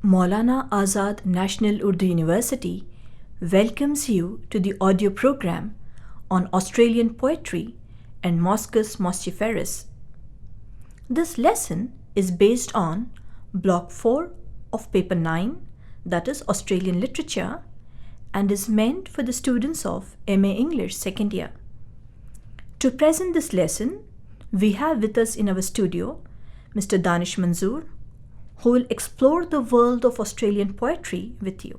Maulana Azad National Urdu University welcomes you to the audio program on Australian poetry and Moschus Mostiferus. This lesson is based on Block 4 of Paper 9, that is Australian Literature, and is meant for the students of MA English second year. To present this lesson, we have with us in our studio Mr. Danish Manzoor, who will explore the world of Australian poetry with you.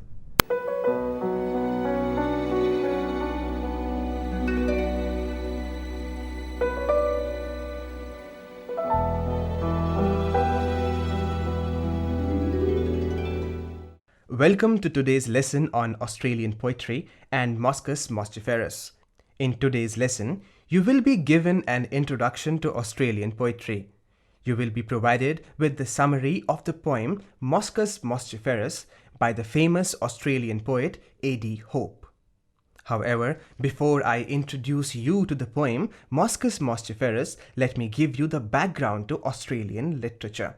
Welcome to today's lesson on Australian poetry and Moschus Mostiferus. In today's lesson, you will be given an introduction to Australian poetry. You will be provided with the summary of the poem Moschus Mostiferus by the famous Australian poet A.D. Hope. However, before I introduce you to the poem Moschus Mostiferus, let me give you the background to Australian literature.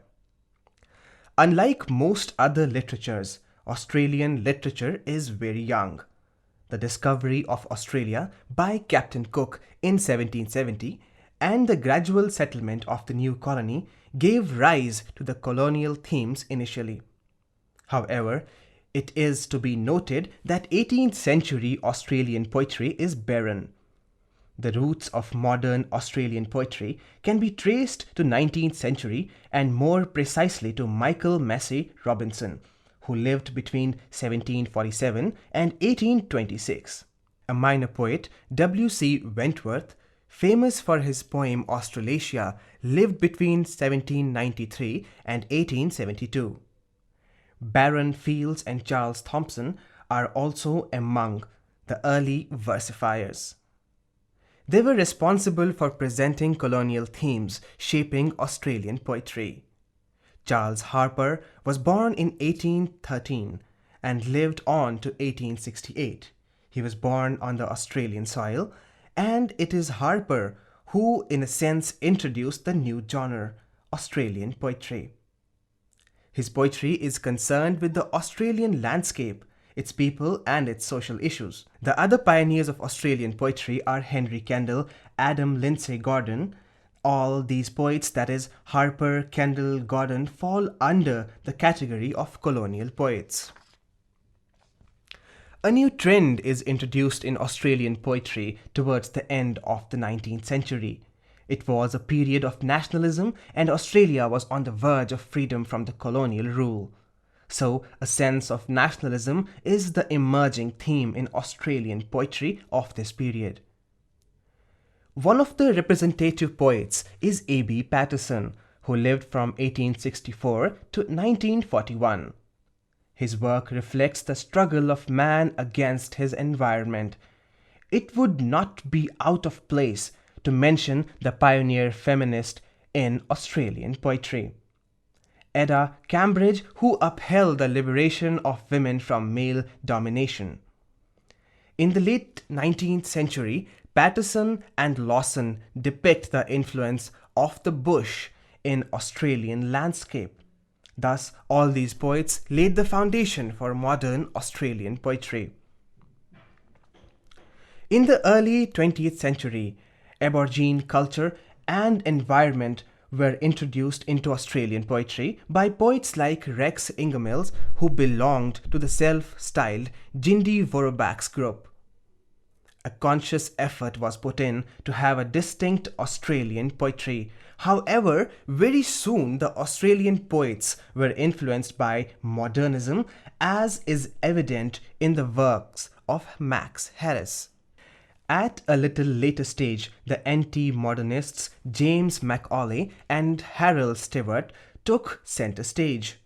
Unlike most other literatures, Australian literature is very young. The discovery of Australia by Captain Cook in 1770 and the gradual settlement of the new colony gave rise to the colonial themes initially. However, it is to be noted that 18th century Australian poetry is barren. The roots of modern Australian poetry can be traced to 19th century and more precisely to Michael Massey Robinson, who lived between 1747 and 1826. A minor poet, W.C. Wentworth, famous for his poem Australasia, lived between 1793 and 1872. Baron Fields and Charles Thomson are also among the early versifiers. They were responsible for presenting colonial themes shaping Australian poetry. Charles Harper was born in 1813 and lived on to 1868. He was born on the Australian soil, and it is Harper who, in a sense, introduced the new genre, Australian poetry. His poetry is concerned with the Australian landscape, its people, and its social issues. The other pioneers of Australian poetry are Henry Kendall, Adam Lindsay Gordon. All these poets, that is, Harper, Kendall, Gordon, fall under the category of colonial poets. A new trend is introduced in Australian poetry towards the end of the 19th century. It was a period of nationalism, and Australia was on the verge of freedom from the colonial rule. So, a sense of nationalism is the emerging theme in Australian poetry of this period. One of the representative poets is A.B. Paterson, who lived from 1864 to 1941. His work reflects the struggle of man against his environment. It would not be out of place to mention the pioneer feminist in Australian poetry, Ada Cambridge, who upheld the liberation of women from male domination. In the late 19th century, Paterson and Lawson depict the influence of the bush in Australian landscape. Thus, all these poets laid the foundation for modern Australian poetry. In the early 20th century, Aborigine culture and environment were introduced into Australian poetry by poets like Rex Ingemills, who belonged to the self-styled Jindy Vorobaks group. A conscious effort was put in to have a distinct Australian poetry. However, very soon the Australian poets were influenced by modernism, as is evident in the works of Max Harris. At a little later stage, the anti-modernists James Macaulay and Harold Stewart took center stage.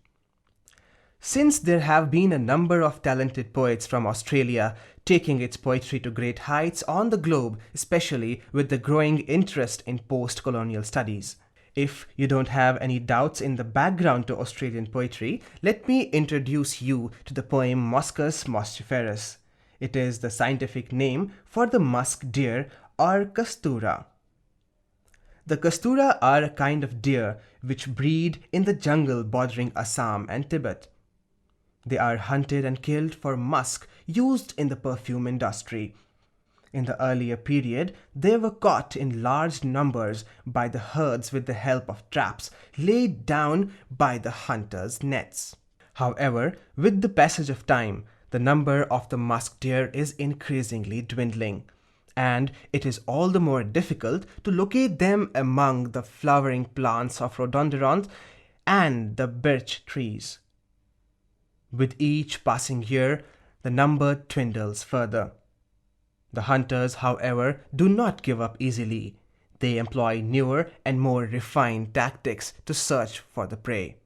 Since there have been a number of talented poets from Australia taking its poetry to great heights on the globe, especially with the growing interest in post-colonial studies. If you don't have any doubts in the background to Australian poetry, let me introduce you to the poem Moschus Mostiferus. It is the scientific name for the musk deer or Castura. The Castura are a kind of deer which breed in the jungle bordering Assam and Tibet. They are hunted and killed for musk used in the perfume industry. In the earlier period, they were caught in large numbers by the herds with the help of traps laid down by the hunters' nets. However, with the passage of time, the number of the musk deer is increasingly dwindling, and it is all the more difficult to locate them among the flowering plants of rhododendrons and the birch trees. With each passing year, the number dwindles further. The hunters, however, do not give up easily. They employ newer and more refined tactics to search for the prey.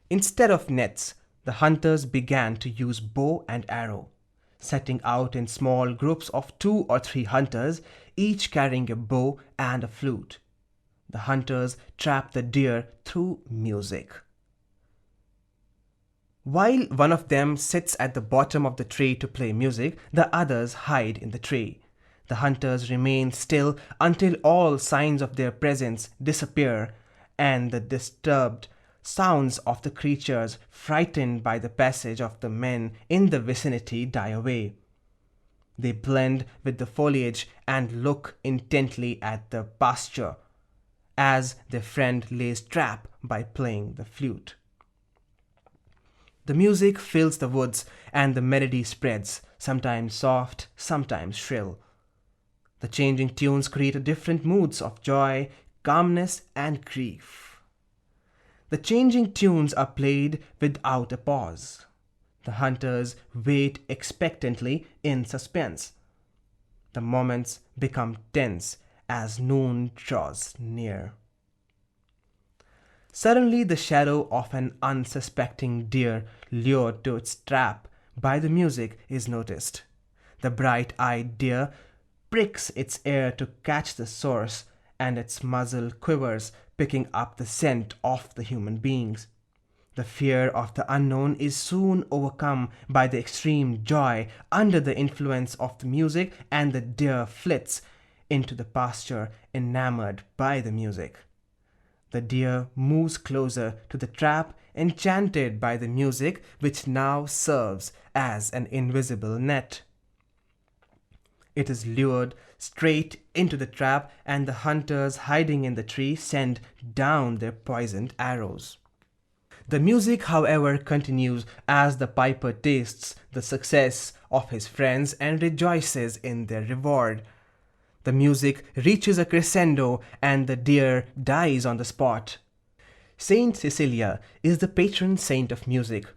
Instead of nets, the hunters began to use bow and arrow, setting out in small groups of 2 or 3 hunters, each carrying a bow and a flute. The hunters trap the deer through music. While one of them sits at the bottom of the tree to play music, the others hide in the tree. The hunters remain still until all signs of their presence disappear and the disturbed sounds of the creatures frightened by the passage of the men in the vicinity die away. They blend with the foliage and look intently at the pasture as their friend lays trap by playing the flute. The music fills the woods and the melody spreads, sometimes soft, sometimes shrill. The changing tunes create different moods of joy, calmness, and grief. The changing tunes are played without a pause. The hunters wait expectantly in suspense. The moments become tense as noon draws near. Suddenly, the shadow of an unsuspecting deer lured to its trap by the music is noticed. The bright-eyed deer pricks its ear to catch the source, and its muzzle quivers, picking up the scent of the human beings. The fear of the unknown is soon overcome by the extreme joy under the influence of the music, and the deer flits into the pasture enamored by the music. The deer moves closer to the trap, enchanted by the music, which now serves as an invisible net. It is lured straight into the trap, and the hunters hiding in the tree send down their poisoned arrows. The music, however, continues as the piper tastes the success of his friends and rejoices in their reward. The music reaches a crescendo and the deer dies on the spot. Saint Cecilia is the patron saint of music.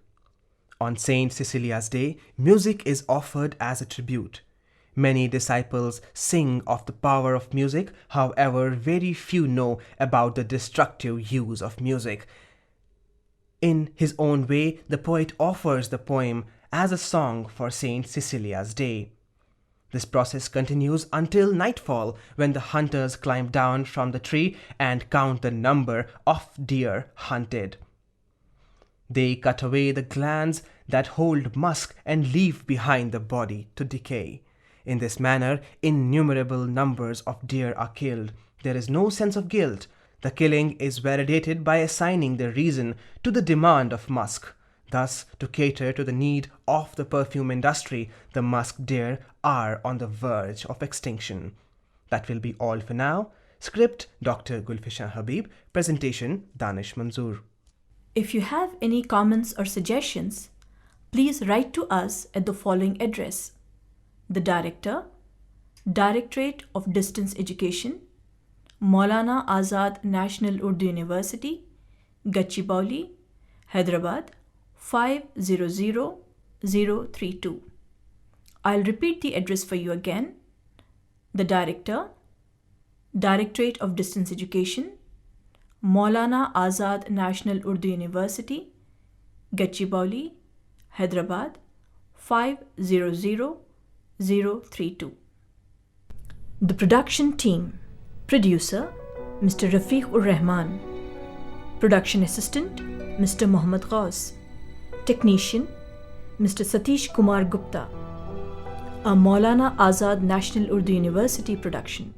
On Saint Cecilia's Day, music is offered as a tribute. Many disciples sing of the power of music, however, very few know about the destructive use of music. In his own way, the poet offers the poem as a song for Saint Cecilia's Day. This process continues until nightfall, when the hunters climb down from the tree and count the number of deer hunted. They cut away the glands that hold musk and leave behind the body to decay. In this manner, innumerable numbers of deer are killed. There is no sense of guilt. The killing is validated by assigning the reason to the demand of musk. Thus, to cater to the need of the perfume industry, the musk deer are on the verge of extinction. That will be all for now. Script Dr. Gulfishan Habib. Presentation Danish Manzoor. If you have any comments or suggestions, please write to us at the following address: The Director, Directorate of Distance Education, Maulana Azad National Urdu University, Gachibowli, Hyderabad 500032. I'll repeat the address for you again. The Director, Directorate of Distance Education, Maulana Azad National Urdu University, Gachibowli, Hyderabad 500032. The production team: Producer Mr. Rafiq Ur Rahman, Production Assistant Mr. Mohammad Ghaus, Technician Mr. Satish Kumar Gupta. A Maulana Azad National Urdu University production.